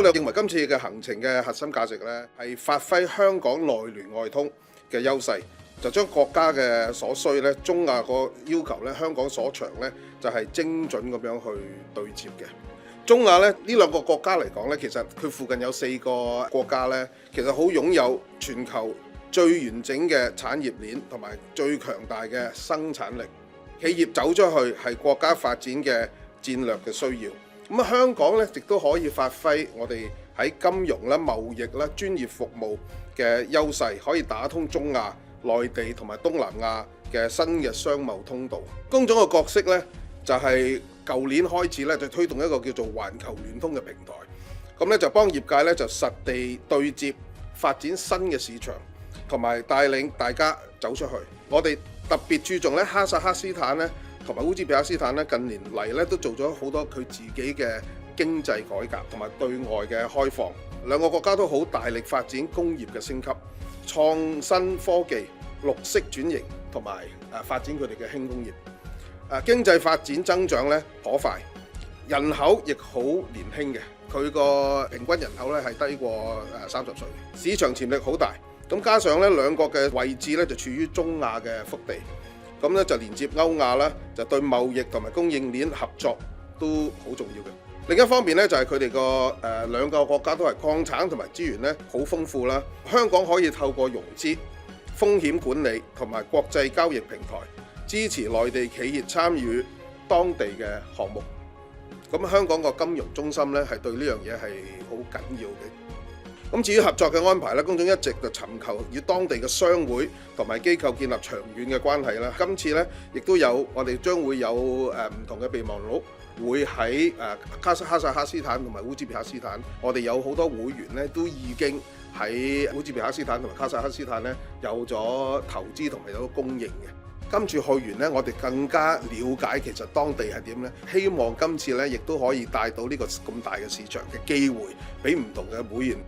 我哋認為今次嘅行程嘅核心價值呢，係發揮香港內聯外通嘅優勢，就將國家嘅所需呢，中亞個要求呢，香港所長呢，就係精準咁樣去對接嘅。中亞呢兩個國家嚟講呢，其實佢附近有4個國家呢，其實好擁有全球最完整嘅產業鏈同埋最強大嘅生產力。企業走出去係國家發展嘅戰略嘅需要。咁香港咧亦都可以發揮我哋喺金融啦、貿易啦、專業服務嘅優勢，可以打通中亞、內地同埋東南亞嘅新嘅商貿通道。工總嘅角色咧就係舊年開始咧就推動一個叫做環球聯通嘅平台，咁咧就幫業界咧就實地對接發展新嘅市場，同埋帶領大家走出去。我哋特別注重咧哈薩克斯坦咧同埋烏茲別克斯坦咧近年嚟咧都做咗好多佢自己嘅經濟改革同埋對外嘅開放。兩個國家都好大力發展工業嘅升級、創新科技、綠色轉型同埋發展佢哋嘅輕工業。經濟發展增長咧頗快，人口亦好年輕嘅，佢個平均人口咧係低過30歲，市場潛力好大。咁加上咧兩國嘅位置咧就處於中亞嘅腹地，咁咧就連接歐亞啦，就對貿易同埋供應鏈合作都好重要嘅。另一方面咧就係佢哋個兩個國家都係礦產同埋資源咧好豐富啦。香港可以透過融資、風險管理同埋國際交易平台，支持內地企業參與當地嘅項目。咁香港個金融中心咧係對呢樣嘢係好緊要嘅。咁至於合作嘅安排咧，工總一直就尋求與當地嘅商會同埋機構建立長遠嘅關係啦。今次咧亦都有我哋將會有唔同嘅備忘錄會喺哈薩克斯坦同埋烏茲別克斯坦，我哋有好多會員咧都已經喺烏茲別克斯坦同埋哈薩克斯坦咧有咗投資同埋有咗供應嘅。今次去完咧，我哋更加了解其實當地係點咧。希望今次咧亦都可以帶到呢個咁大嘅市場嘅機會，俾唔同嘅會員。